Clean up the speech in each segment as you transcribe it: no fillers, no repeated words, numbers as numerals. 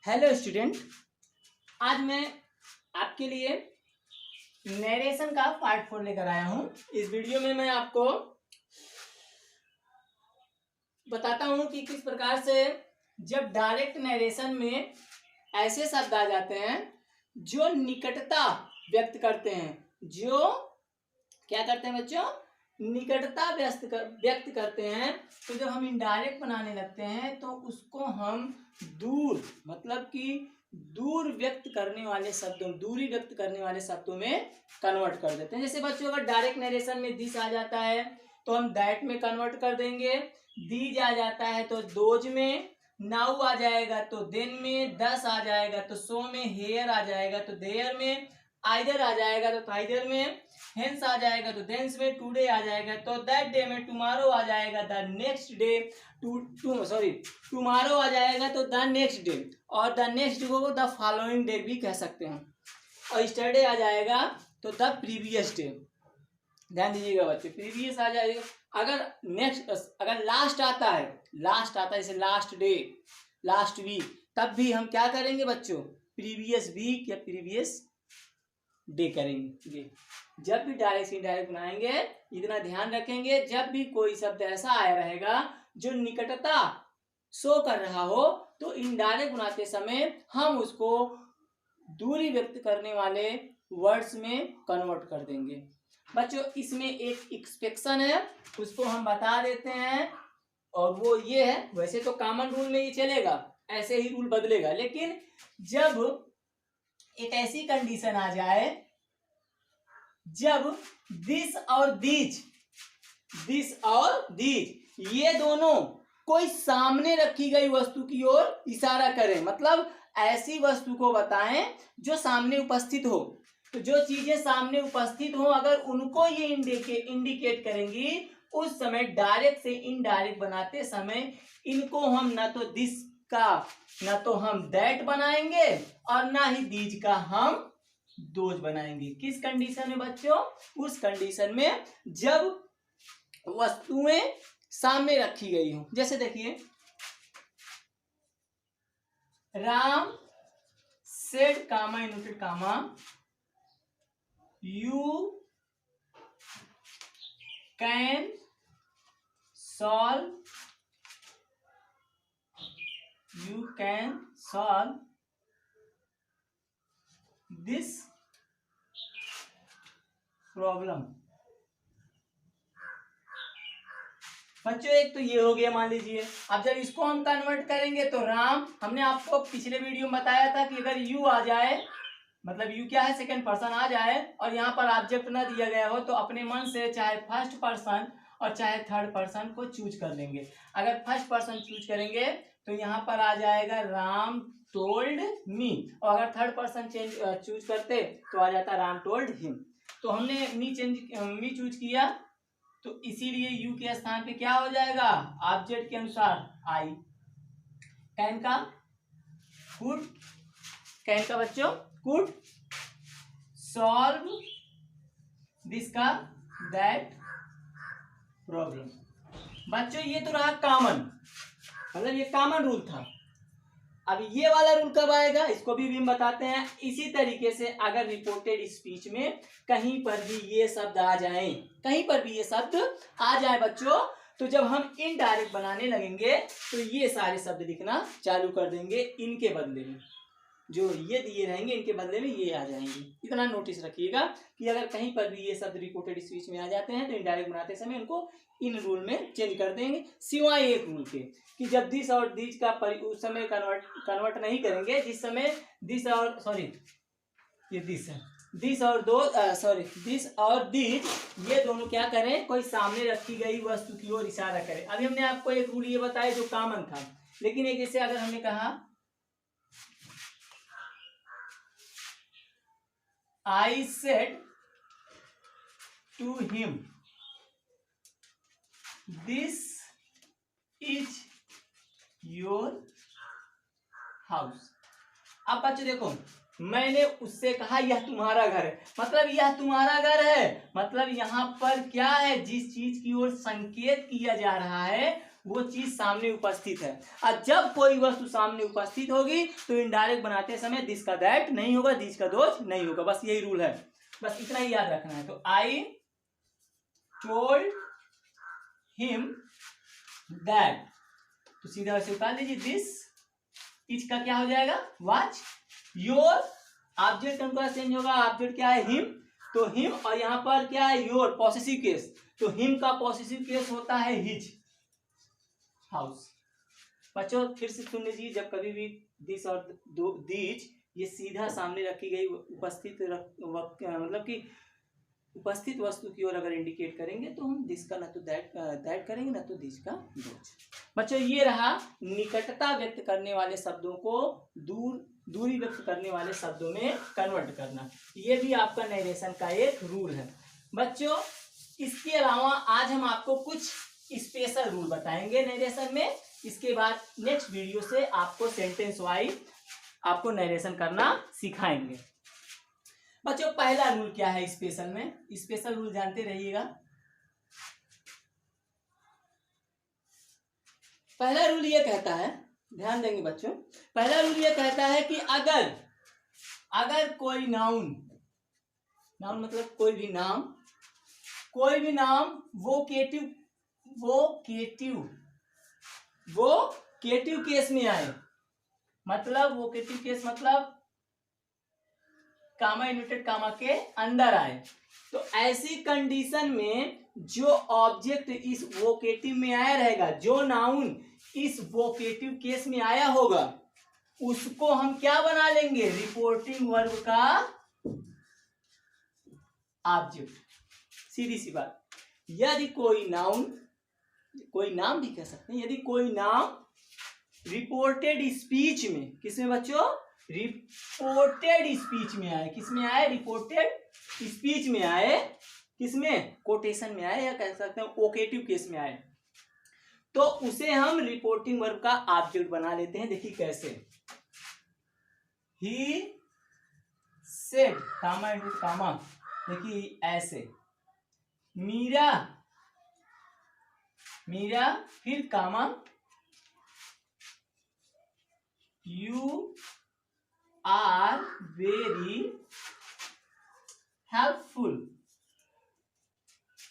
Hello student, आज मैं आपके लिए नरेशन का पार्ट 4 लेकर आया हूं। इस वीडियो में मैं आपको बताता हूं कि किस प्रकार से जब डायरेक्ट नरेशन में ऐसे शब्द आ जाते हैं जो निकटता व्यक्त करते हैं, जो क्या करते हैं बच्चों, निकटता व्यक्त करते हैं। तो जब हम इनडायरेक्ट बनाने लगते हैं तो उसको हम दूर, मतलब कि दूर व्यक्त करने वाले शब्दों, दूरी व्यक्त करने वाले शब्दों में कन्वर्ट कर देते हैं। जैसे बच्चों अगर डायरेक्ट नरेशन में दिस आ जाता है तो हम दैट में कन्वर्ट कर देंगे, दीज आ जाता है तो दोज में, नाउ आ जाएगा तो देन में, दस आ जाएगा तो सो में, हेयर आ जाएगा तो देयर में, आइदर आ जाएगा तो थाइदर में, हेंस आ जाएगा तो देंस में, टुडे आ जाएगा तो दैट डे में, टुमारो आ जाएगा द नेक्स्ट डे, टुमारो आ जाएगा तो द नेक्स्ट डे, और द नेक्स्ट डे को द फॉलोइंग डे भी कह सकते हैं, और स्टरडे आ जाएगा तो द प्रीवियस डे। ध्यान दीजिएगा बच्चे, प्रीवियस आ जाएगा। अगर नेक्स्ट, अगर लास्ट आता है जैसे लास्ट डे, लास्ट वीक, तब भी हम क्या करेंगे बच्चों, प्रीवियस वीक या प्रीवियस डे करेंगे। जब भी डायरेक्ट से इनडायरेक्ट बनाएंगे इतना ध्यान रखेंगे, जब भी कोई शब्द ऐसा आया रहेगा जो निकटता शो कर रहा हो तो इनडायरेक्ट बनाते समय हम उसको दूरी व्यक्त करने वाले वर्ड्स में कन्वर्ट कर देंगे। बच्चों इसमें एक एक्सपेक्शन है, उसको हम बता देते हैं, और वो ये है, वैसे तो कॉमन रूल में ये चलेगा, ऐसे ही रूल बदलेगा, लेकिन जब एक ऐसी कंडीशन आ जाए जब दिस और दीज ये दोनों कोई सामने रखी गई वस्तु की ओर इशारा करें, मतलब ऐसी वस्तु को बताएं जो सामने उपस्थित हो। तो जो चीजें सामने उपस्थित हो अगर उनको ये इंडिकेट करेंगी, उस समय डायरेक्ट से इनडायरेक्ट बनाते समय इनको हम ना तो दिस का ना तो हम दैट बनाएंगे और ना ही दीज का हम दोज बनाएंगे। किस कंडीशन में बच्चों, उस कंडीशन में जब वस्तुएं सामने रखी गई हो। जैसे देखिए, Ram said comma inverted comma you can solve this problem. बच्चों एक तो ये हो गया, मान लीजिए। अब जब इसको हम कन्वर्ट करेंगे तो राम, हमने आपको पिछले वीडियो में बताया था कि अगर यू आ जाए, मतलब यू क्या है, सेकंड पर्सन आ जाए और यहाँ पर ऑब्जेक्ट ना दिया गया हो तो अपने मन से चाहे फर्स्ट पर्सन और चाहे थर्ड पर्सन को चूज कर लेंगे। अगर फर्स्ट पर्सन चूज करेंगे तो यहाँ पर आ जाएगा राम टोल्ड मी, और अगर थर्ड पर्सन चूज करते तो आ जाता राम टोल्ड हिम। तो हमने मी चूज किया तो इसीलिए यू के स्थान पे क्या हो जाएगा, ऑब्जेक्ट के अनुसार आई। कैन का कुड, कैन का बच्चों कुड, सॉल्व दिस का दैट प्रॉब्लम। बच्चों ये तो रहा कॉमन, मतलब ये कॉमन रूल था। अब ये वाला रूल कब आएगा, इसको भी हम बताते हैं। इसी तरीके से अगर रिपोर्टेड स्पीच में कहीं पर भी ये शब्द आ जाए, कहीं पर भी ये शब्द आ जाए बच्चों, तो जब हम इनडायरेक्ट बनाने लगेंगे तो ये सारे शब्द लिखना चालू कर देंगे। इनके बदले में जो ये दिए रहेंगे इनके बदले में ये आ जाएंगे। इतना नोटिस रखिएगा कि अगर कहीं पर भी ये शब्द रिपोर्टेड स्पीच में आ जाते हैं तो इनडायरेक्ट बनाते समय उनको इन रूल में चेंज कर देंगे, सिवाय एक रूल के कि जब दिस और दीज का उस समय कन्वर्ट नहीं करेंगे जिस समय दिस और ये दिस है, दिस और दीज ये दोनों क्या करें, कोई सामने रखी गई वस्तु की ओर इशारा करें। अभी हमने आपको एक रूल ये बताया जो कॉमन था, लेकिन एक जैसे अगर हमने कहा I said to him, this is your house। अब बच्चों देखो, मैंने उससे कहा यह तुम्हारा घर है, मतलब यह तुम्हारा घर है, मतलब यहाँ पर क्या है, जिस चीज की ओर संकेत किया जा रहा है वो चीज सामने उपस्थित है। और जब कोई वस्तु सामने उपस्थित होगी तो इनडायरेक्ट बनाते समय दिस का दैट नहीं होगा, दिस का दोज नहीं होगा। बस यही रूल है, बस इतना ही याद रखना है। तो आई टोल्ड हिम दैट, तो सीधा वैसे उतार लीजिए, दिस इज का क्या हो जाएगा, वॉच। योर ऑब्जेक्ट उनका चेंज होगा, ऑब्जेक्ट क्या है, हिम, तो हिम, और यहाँ पर क्या है, योर पॉसेसिव केस, तो हिम का पॉसेसिव केस होता है हिज हाउस। बच्चों फिर से सुन लीजिए, जब कभी भी दिस और दीज ये सीधा सामने रखी गई उपस्थित मतलब कि उपस्थित वस्तु की ओर अगर इंडिकेट करेंगे तो हम दिस का ना तो दैट करेंगे, ना तो दिस का दोज। बच्चों ये रहा निकटता व्यक्त करने वाले शब्दों को दूरी व्यक्त करने वाले शब्दों में कन्वर्ट करना। ये भी आपका नरेशन का एक रूल है। बच्चों इसके अलावा आज हम आपको कुछ स्पेशल रूल बताएंगे नरेशन में। इसके बाद नेक्स्ट वीडियो से आपको सेंटेंस वाइज आपको नरेशन करना सिखाएंगे। बच्चों पहला रूल क्या है स्पेशल में, स्पेशल रूल जानते रहिएगा। पहला रूल ये कहता है, ध्यान देंगे बच्चों, पहला रूल ये कहता है कि अगर कोई नाउन मतलब कोई भी नाम वोकेटिव केस में आए, मतलब वोकेटिव केस मतलब कामा इन्वर्टेड कामा के अंदर आए, तो ऐसी कंडीशन में जो ऑब्जेक्ट इस वोकेटिव में आया रहेगा, जो नाउन इस वोकेटिव केस में आया होगा, उसको हम क्या बना लेंगे, रिपोर्टिंग वर्ब का ऑब्जेक्ट। सीधी सी बात, यदि कोई नाम भी कह सकते हैं, यदि कोई नाम रिपोर्टेड स्पीच में, किसमें बच्चों, रिपोर्टेड स्पीच में आए, किसमें आए, रिपोर्टेड स्पीच में आए, किसमें, कोटेशन में आए, या कह सकते हैं वोकेटिव केस में आए, तो उसे हम रिपोर्टिंग वर्ब का ऑब्जेक्ट बना लेते हैं। देखिए कैसे, ही सेड कामा इनटू कामा, देखिए ऐसे, मीरा फिर कामा, यू आर वेरी हेल्पफुल।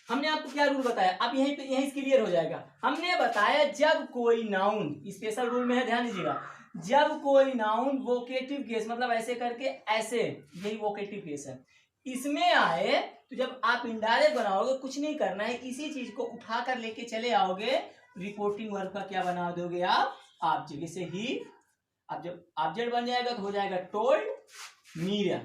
हमने आपको क्या रूल बताया, अब यहीं क्लियर हो जाएगा। हमने बताया जब कोई नाउन, स्पेशल रूल में है, ध्यान दीजिएगा, जब कोई नाउन वोकेटिव केस मतलब ऐसे करके ऐसे, यही वोकेटिव केस है, इसमें आए, तो जब आप इनडायरेक्ट बनाओगे, कुछ नहीं करना है, इसी चीज को उठा कर लेके चले आओगे, रिपोर्टिंग वर्ब का क्या बना दोगे आप, ऑब्जेक्ट। जैसे ही, अब जब ऑब्जेक्ट बन जाएगा तो हो जाएगा टोल्ड मीरा।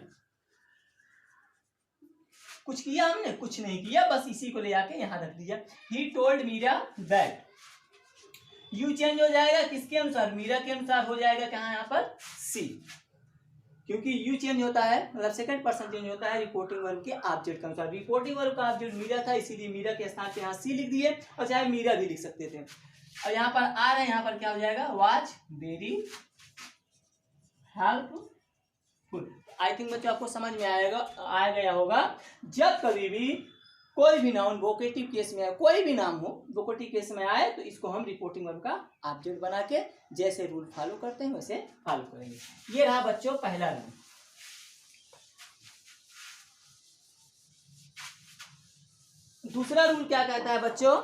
कुछ किया हमने, कुछ नहीं किया, बस इसी को ले आके यहां रख दिया, he told Meera that. You change हो जाएगा किसके अनुसार, मीरा के अनुसार हो जाएगा, कहां, यहाँ पर सी, क्योंकि यू चेंज होता है, मतलब सेकंड पर्सन चेंज होता है रिपोर्टिंग वर्ब के ऑब्जेक्ट के अनुसार। रिपोर्टिंग वर्ब का ऑब्जेक्ट मीरा था, इसीलिए मीरा के स्थान पे यहाँ सी लिख दिए, और चाहे मीरा भी लिख सकते थे। और यहाँ पर आ रहे हैं, यहाँ पर क्या हो जाएगा, was very helpful. I think बच्चों आपको समझ में आ गया होगा। जब कभी भी कोई भी नाउन वोकेटिव केस में आए, कोई भी नाम हो वोकेटिव केस में आए, तो इसको हम रिपोर्टिंग वर्ब का ऑब्जेक्ट बना के जैसे रूल फॉलो करते हैं वैसे फॉलो करेंगे। ये रहा बच्चों पहला रूल। दूसरा रूल क्या कहता है बच्चों,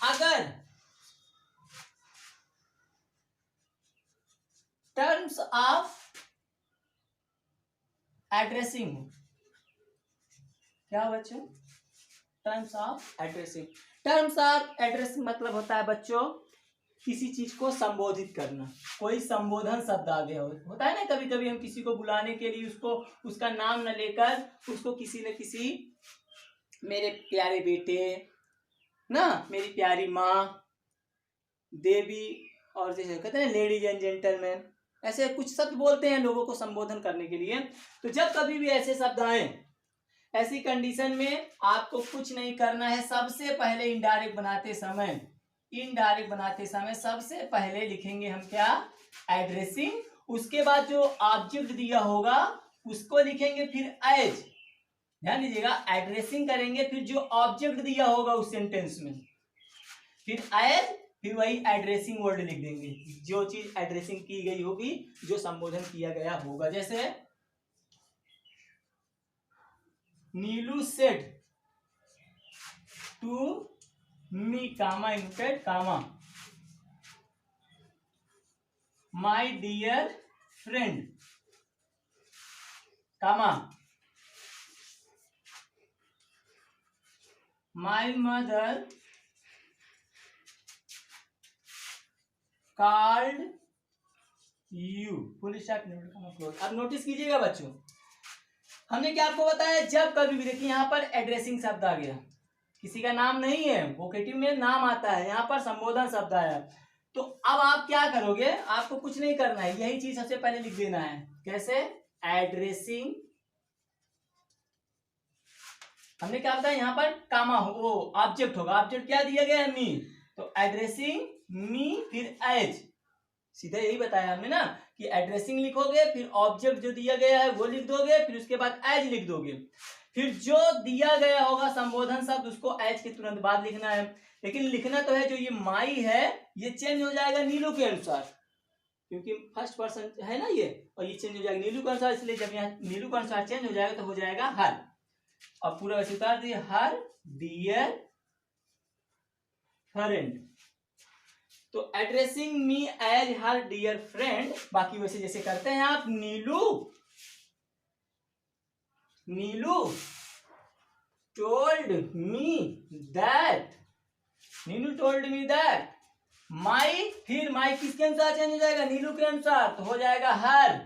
अगर टर्म्स ऑफ एड्रेसिंग, क्या बच्चों, terms of addressing. Terms of addressing मतलब होता है बच्चों किसी चीज को संबोधित करना, कोई संबोधन शब्द आ गया होता है ना, कभी कभी हम किसी को बुलाने के लिए उसका नाम न लेकर उसको किसी न किसी, मेरे प्यारे बेटे ना, मेरी प्यारी माँ, देवी, और जैसे कहते हैं लेडीज एंड जेंटलमैन, ऐसे कुछ शब्द बोलते हैं लोगों को संबोधन करने के लिए। तो जब कभी भी ऐसे शब्द आए, ऐसी कंडीशन में आपको कुछ नहीं करना है, सबसे पहले इनडायरेक्ट बनाते समय सबसे पहले लिखेंगे हम क्या, एड्रेसिंग। उसके बाद जो ऑब्जेक्ट दिया होगा उसको लिखेंगे फिर एज, ध्यान दीजिएगा, एड्रेसिंग करेंगे, फिर जो ऑब्जेक्ट दिया होगा उस सेंटेंस में फिर एज, फिर वही एड्रेसिंग वर्ड लिख देंगे, जो चीज एड्रेसिंग की गई होगी, जो संबोधन किया गया होगा। जैसे Neelu said to me comma inverted comma my dear friend comma my mother called you, full stop close. अब नोटिस कीजिएगा बच्चों, हमने क्या आपको बताया, जब कभी भी देखिए यहाँ पर एड्रेसिंग शब्द आ गया, किसी का नाम नहीं है, वोकेटिव में नाम आता है, यहाँ पर संबोधन शब्द आया, तो अब आप क्या करोगे, आपको कुछ नहीं करना है, यही चीज सबसे पहले लिख देना है। कैसे? एड्रेसिंग, हमने क्या बताया यहाँ पर कामा हो, ऑब्जेक्ट होगा, ऑब्जेक्ट क्या दिया गया है, मी, तो एड्रेसिंग मी फिर एज, सीधा यही बताया हमने ना कि एड्रेसिंग लिखोगे, फिर ऑब्जेक्ट जो दिया गया है वो लिख दोगे, फिर उसके बाद एज लिख दोगे, फिर जो दिया गया होगा संबोधन शब्द उसको एज के तुरंत बाद लिखना है। लेकिन लिखना तो है, जो ये माई है ये चेंज हो जाएगा नीलू के अनुसार, क्योंकि फर्स्ट पर्सन है ना ये, और ये चेंज हो जाएगा नीलू के अनुसार, इसलिए जब यहाँ नीलू के अनुसार चेंज हो जाएगा तो हो जाएगा हर। अब पूरा वैसे उतार दिए, हर डियर फ्रेंड, तो addressing me as her dear friend, बाकी वैसे जैसे करते हैं आप, Neelu told me that, Neelu told me that my, फिर माई किसके अनुसार चेंज हो जाएगा, नीलू के अनुसार, तो हो जाएगा हर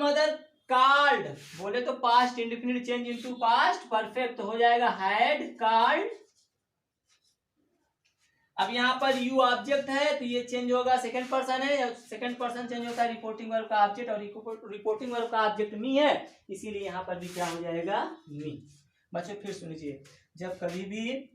मदर कॉल्ड, बोले तो past indefinite change into past perfect, तो हो जाएगा हैड कॉल्ड। अब यहाँ पर यू ऑब्जेक्ट है तो ये चेंज होगा, सेकंड पर्सन है, सेकंड पर्सन चेंज होता है रिपोर्टिंग वर्ब का ऑब्जेक्ट, और रिपोर्टिंग वर्ब का ऑब्जेक्ट मी है, इसीलिए यहाँ पर भी क्या हो जाएगा, मी। बच्चों फिर सुनिए, जब कभी भी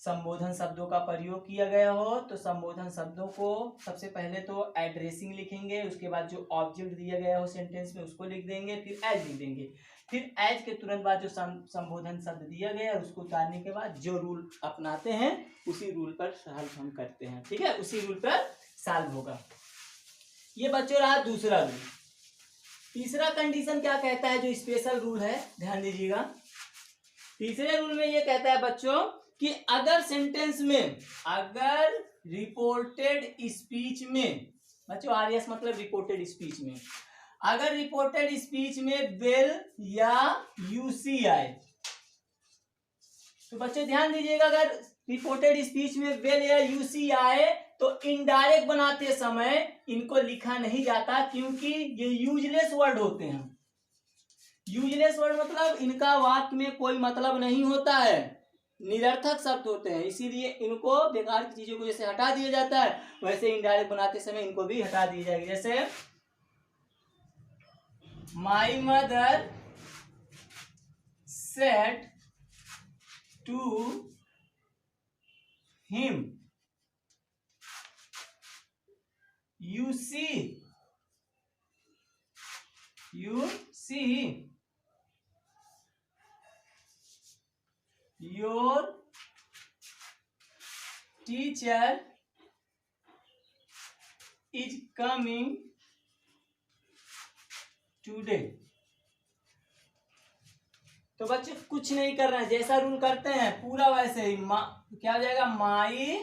संबोधन शब्दों का प्रयोग किया गया हो तो संबोधन शब्दों को सबसे पहले तो एड्रेसिंग लिखेंगे, उसके बाद जो ऑब्जेक्ट दिया गया हो सेंटेंस में उसको लिख देंगे, फिर एज लिख देंगे, फिर एज के तुरंत बाद जो संबोधन शब्द दिया गया है उसको उतारने के बाद जो रूल अपनाते हैं उसी रूल पर सॉल्व हम करते हैं, ठीक है, उसी रूल पर सॉल्व होगा। ये बच्चों रहा दूसरा रूल। तीसरा कंडीशन क्या कहता है, जो स्पेशल रूल है, ध्यान दीजिएगा। तीसरे रूल में ये कहता है बच्चों कि अगर सेंटेंस में, अगर रिपोर्टेड स्पीच में, बच्चों आरएस मतलब रिपोर्टेड स्पीच में, अगर रिपोर्टेड स्पीच में वेल या यूसी आए, तो बच्चों ध्यान दीजिएगा, अगर रिपोर्टेड स्पीच में वेल या यूसी आए तो इनडायरेक्ट बनाते समय इनको लिखा नहीं जाता, क्योंकि ये यूजलेस वर्ड होते हैं। यूजलेस वर्ड मतलब इनका वाक्य में कोई मतलब नहीं होता है, निरर्थक शब्द होते हैं, इसीलिए इनको बेकार की चीजों को जैसे हटा दिया जाता है वैसे इनडायरेक्ट बनाते समय इनको भी हटा दिया जाएगा। जैसे my mother said to him you see your teacher is coming today। तो बच्चे कुछ नहीं कर रहे हैं, जैसा रूल करते हैं पूरा वैसे ही, क्या हो जाएगा, माई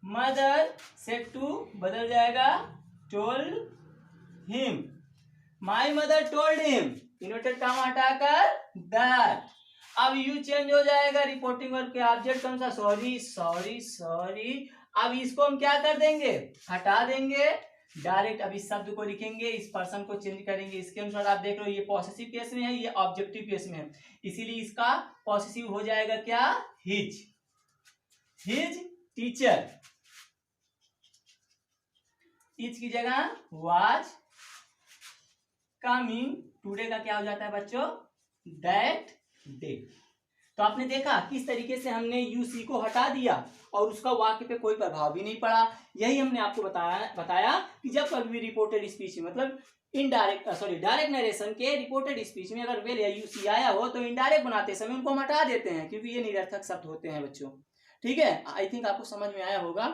मदर सेड टू बदल जाएगा told him, my mother told him, inverted comma हटाकर दैट। अब यू चेंज हो जाएगा रिपोर्टिंग वर्ब के ऑब्जेक्ट के अनुसार, सॉरी। अब इसको हम क्या कर देंगे, हटा देंगे, डायरेक्ट अब इस शब्द को लिखेंगे, इस पर्सन को चेंज करेंगे इसके अनुसार। आप देख रहे हो ये पॉसेसिव केस में है, ये ऑब्जेक्टिव केस में है, इसीलिए इसका पॉसेसिव हो जाएगा क्या, हिज टीचर, इज की जगह वाज कमिंग, टुडे का क्या हो जाता है बच्चों, दैट डे। तो आपने देखा किस तरीके से हमने यूसी को हटा दिया और उसका वाक्य पे कोई प्रभाव भी नहीं पड़ा। यही हमने आपको बताया कि जब कभी भी रिपोर्टेड स्पीच मतलब डायरेक्ट नरेशन के रिपोर्टेड स्पीच में अगर विल या यूसी आया हो तो इनडायरेक्ट बनाते समय उनको हम हटा देते हैं, क्योंकि ये निरर्थक शब्द होते हैं बच्चों। ठीक है, आई थिंक आपको समझ में आया होगा।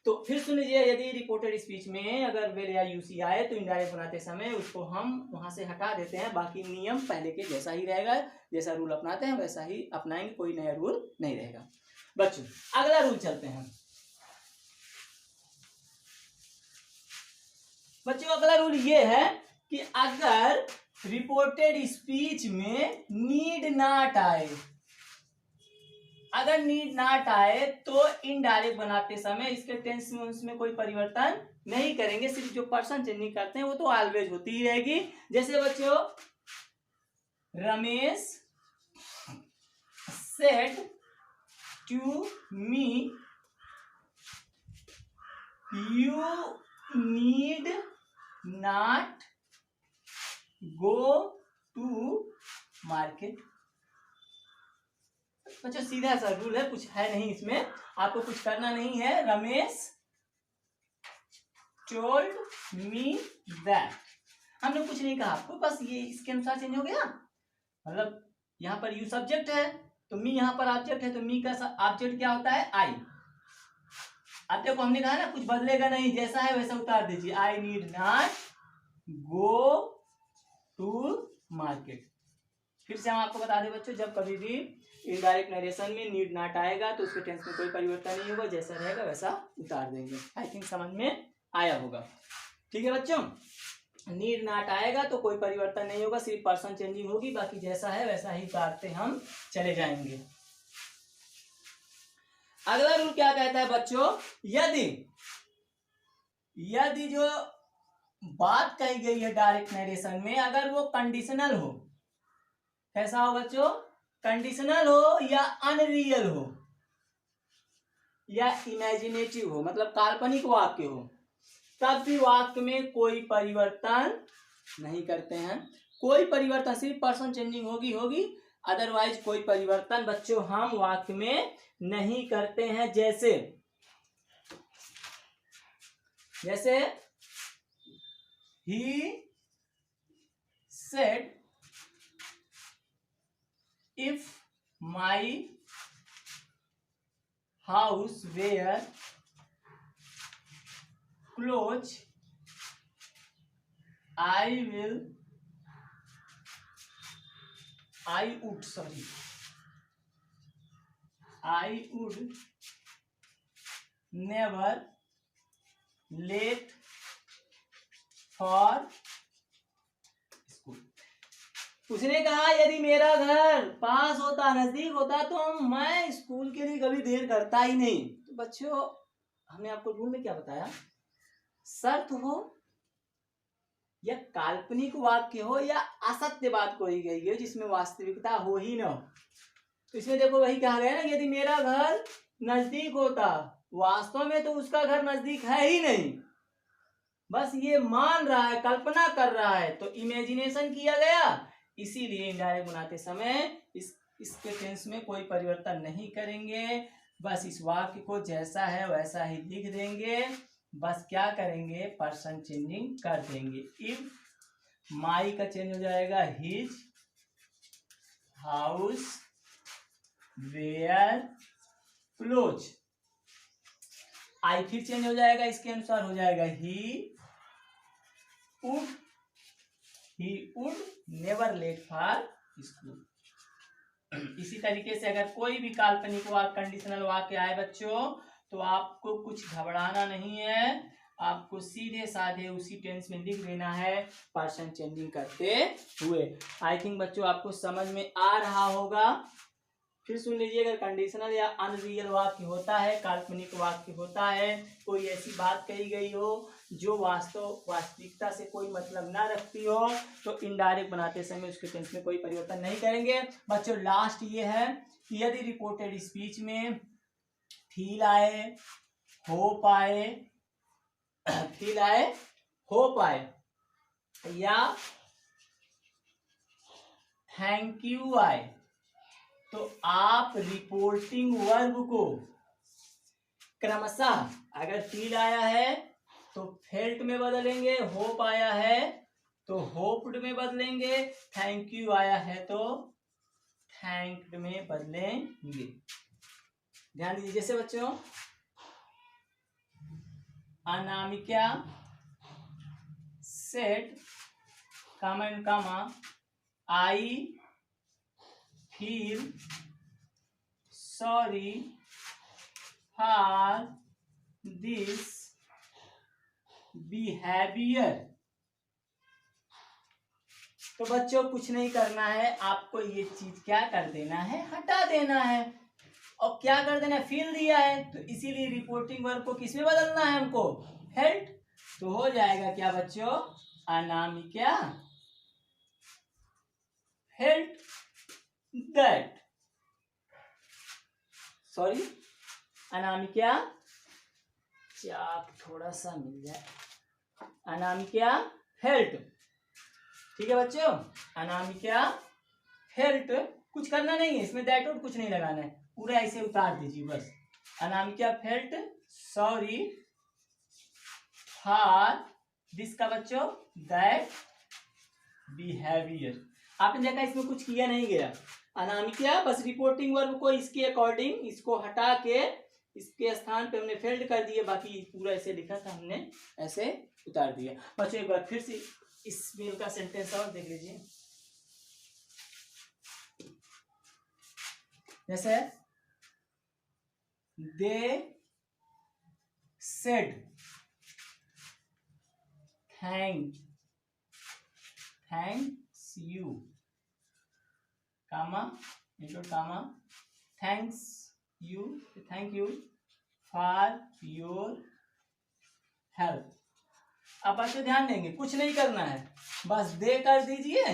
तो फिर सुन लीजिए, यदि रिपोर्टेड स्पीच में अगर विल या यूसी आए तो इनडायरेक्ट बनाते समय उसको हम वहां से हटा देते हैं, बाकी नियम पहले के जैसा ही रहेगा, जैसा रूल अपनाते हैं वैसा ही अपनाएंगे, कोई नया रूल नहीं रहेगा बच्चों। अगला रूल चलते हैं बच्चों। अगला रूल ये है कि अगर रिपोर्टेड स्पीच में नीड नॉट आए, अगर नीड नॉट आए तो इनडायरेक्ट बनाते समय इसके टेंस में उसमें कोई परिवर्तन नहीं करेंगे, सिर्फ जो पर्सन चेंजिंग करते हैं वो तो ऑलवेज होती ही रहेगी। जैसे बच्चों, Ramesh said to me you need not go to market. बच्चों सीधा सा रूल है, कुछ है नहीं इसमें, आपको कुछ करना नहीं है। रमेश टोल्ड मी दैट, हमने कुछ नहीं कहा आपको, बस ये इसके अनुसार चेंज हो गया। मतलब यहाँ पर यू सब्जेक्ट है तो मी यहाँ पर ऑब्जेक्ट है, तो मी का ऑब्जेक्ट क्या होता है? आई। अब देखो हमने कहा ना कुछ बदलेगा नहीं, जैसा है वैसा उतार दीजिए। I need not go to market. फिर से हम आपको बता दें बच्चों, जब कभी भी इनडायरेक्ट नरेशन में नीड नॉट आएगा तो उसके टेंस में कोई परिवर्तन नहीं होगा, जैसा रहेगा वैसा उतार देंगे। आई थिंक समझ में आया होगा। ठीक है बच्चों, नीड नॉट आएगा तो कोई परिवर्तन नहीं होगा, सिर्फ पर्सन चेंजिंग होगी, बाकी जैसा है वैसा ही उतारते हम चले जाएंगे। अगला रूल क्या कहता है बच्चों, यदि जो बात कही गई है डायरेक्ट नरेशन में अगर वो कंडीशनल हो, कैसा हो बच्चों? कंडीशनल हो या अनरियल हो या इमेजिनेटिव हो, मतलब काल्पनिक वाक्य हो, तब भी वाक्य में कोई परिवर्तन नहीं करते हैं। कोई परिवर्तन, सिर्फ पर्सन चेंजिंग होगी, अदरवाइज कोई परिवर्तन बच्चों हम वाक्य में नहीं करते हैं। जैसे he said if my house were closed I would never late for school। उसने कहा यदि मेरा घर पास होता, नजदीक होता तो मैं स्कूल के लिए कभी देर करता ही नहीं। तो बच्चों हमने आपको रूल में क्या बताया, शर्त हो या काल्पनिक वाक्य हो या असत्य बात कोई गई हो जिसमें वास्तविकता हो ही ना हो। तो इसमें देखो वही कहा गया ना, यदि मेरा घर नजदीक होता, वास्तव में तो उसका घर नजदीक है ही नहीं, बस ये मान रहा है, कल्पना कर रहा है, तो इमेजिनेशन किया गया। इसीलिए इनडायरेक्ट बनाते समय इसके टेंस में कोई परिवर्तन नहीं करेंगे, बस इस वाक्य को जैसा है वैसा ही लिख देंगे। बस क्या करेंगे, पर्सन चेंजिंग कर देंगे। इफ माई का चेंज हो जाएगा his house were close, I फिर चेंज हो जाएगा, इसके अनुसार हो जाएगा he would never late for school. इसी तरीके से अगर कोई भी काल्पनिक वाक्य, कंडीशनल वाक्य आए बच्चों तो आपको कुछ घबराना नहीं है, आपको सीधे साधे उसी टेंस में लिख देना है पर्सन चेंजिंग करते हुए। आई थिंक बच्चों आपको समझ में आ रहा होगा। फिर सुन लीजिए, अगर कंडीशनल या अनरियल वाक्य होता है, काल्पनिक वाक्य होता है, कोई ऐसी बात कही गई हो जो वास्तविकता से कोई मतलब ना रखती हो, तो इनडायरेक्ट बनाते समय उसके टेंस में कोई परिवर्तन नहीं करेंगे। बच्चों लास्ट ये है कि यदि रिपोर्टेड स्पीच में फील आए, होप आए या थैंक यू आए, तो आप रिपोर्टिंग वर्ब को क्रमशः, अगर फील आया है तो फेल्ट में बदलेंगे, होप आया है तो होप्ड में बदलेंगे, थैंक यू आया है तो थैंक्ड में बदलेंगे। ध्यान दीजिए। जैसे बच्चों Anamika said comma I feel sorry for this behaviour. तो बच्चों कुछ नहीं करना है, आपको ये चीज क्या कर देना है, हटा देना है। और क्या कर देना है, फील दिया है तो इसीलिए रिपोर्टिंग वर्ब को किसमें बदलना है हमको, फेल्ट। तो हो जाएगा क्या बच्चों, Anamika felt that, sorry Anamika, chalk थोड़ा सा मिल जाए, अनामिका फेल्ट। ठीक है बच्चों, अनामिका फेल्ट, कुछ करना नहीं है इसमें, दैट और कुछ नहीं लगाना है, पूरा ऐसे उतार दीजिए बस। Anamika felt sorry for this का बच्चों दैट बिहेवियर। आपने देखा इसमें कुछ किया नहीं गया, अनामिका बस रिपोर्टिंग वर्ब को इसके अकॉर्डिंग इसको हटा के इसके स्थान पे हमने फेल्ड कर दिए, बाकी पूरा ऐसे लिखा था हमने ऐसे उतार दिया। बच्चों एक बार फिर से इस मेल का सेंटेंस और देख लीजिए। जैसे they said thanks you comma include comma thanks you, thank you for your help. अब बच्चे ध्यान देंगे, कुछ नहीं करना है, बस दे कर दीजिए,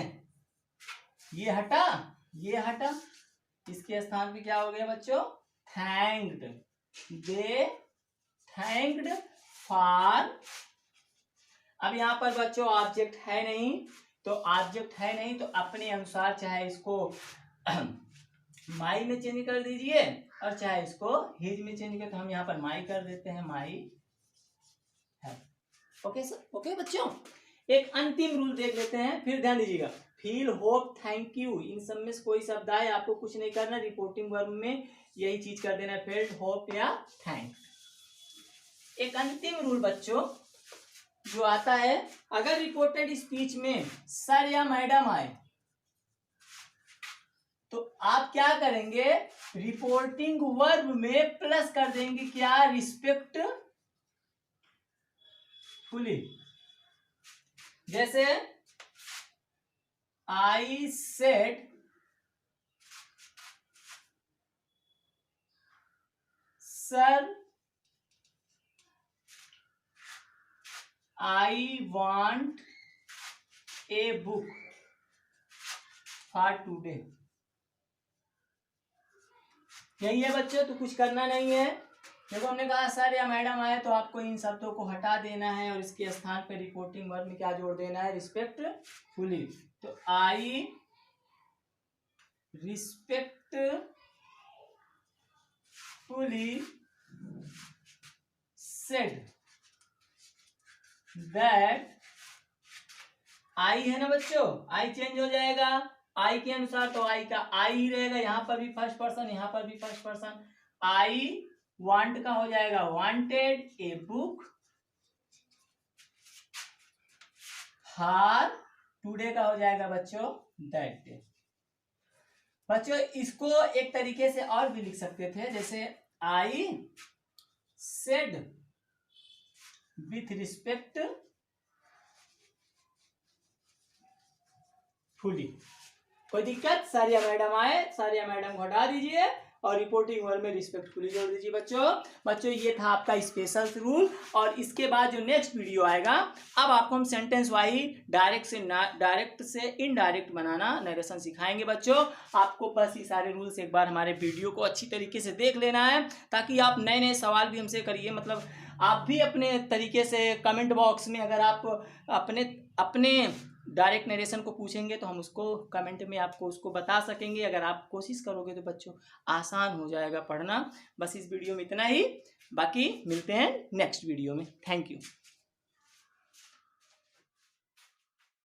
ये हटा ये हटा, इसके स्थान पे क्या हो गया बच्चों, थैंक्ड, दे थैंक्ड फॉर। अब यहां पर बच्चों ऑब्जेक्ट है नहीं, तो ऑब्जेक्ट है नहीं तो अपने अनुसार चाहे इसको माई में चेंज कर दीजिए और चाहे इसको हिज में चेंज कर, तो हम यहाँ पर माई कर देते हैं, माई है। ओके सर, ओके बच्चों। एक अंतिम रूल देख लेते हैं, फिर ध्यान दीजिएगा। फील, होप, थैंक यू, इन सब में कोई शब्द आए आपको कुछ नहीं करना, रिपोर्टिंग वर्ब में यही चीज कर देना, फेल्ट, होप या थैंक। एक अंतिम रूल बच्चों जो आता है, अगर रिपोर्टेड स्पीच में सर या मैडम आए तो आप क्या करेंगे, रिपोर्टिंग वर्ब में प्लस कर देंगे क्या, रिस्पेक्टफुली। जैसे I said sir I want a book for today. यही है बच्चों, तो कुछ करना नहीं है। देखो हमने कहा सर या मैडम आए तो आपको इन शब्दों को हटा देना है और इसके स्थान पे रिपोर्टिंग वर्ब में क्या जोड़ देना है, रिस्पेक्टफुली। तो आई रिस्पेक्टफुली सेड दैट, आई है ना बच्चों, आई चेंज हो जाएगा आई के अनुसार, तो आई का आई ही रहेगा, यहां पर भी फर्स्ट पर्सन यहां पर भी फर्स्ट पर्सन। आई वांट का हो जाएगा wanted a book, for today का हो जाएगा बच्चों दैट डे। बच्चों इसको एक तरीके से और भी लिख सकते थे, जैसे I said with respect fully. कोई दिक्कत, सर या मैडम आए, सर या मैडम को हटा दीजिए और रिपोर्टिंग वर्ब में रिस्पेक्टफुली जोड़ दीजिए बच्चों ये था आपका स्पेशल रूल। और इसके बाद जो नेक्स्ट वीडियो आएगा, अब आपको हम सेंटेंस वाइज डायरेक्ट से इनडायरेक्ट बनाना नरेशन सिखाएंगे बच्चों। आपको बस ये सारे रूल्स एक बार हमारे वीडियो को अच्छी तरीके से देख लेना है, ताकि आप नए नए सवाल भी हमसे करिए, मतलब आप भी अपने तरीके से कमेंट बॉक्स में अगर आप अपने डायरेक्ट नरेशन को पूछेंगे तो हम उसको कमेंट में आपको उसको बता सकेंगे। अगर आप कोशिश करोगे तो बच्चों आसान हो जाएगा पढ़ना। बस इस वीडियो में इतना ही, बाकी मिलते हैं नेक्स्ट वीडियो में। Thank you.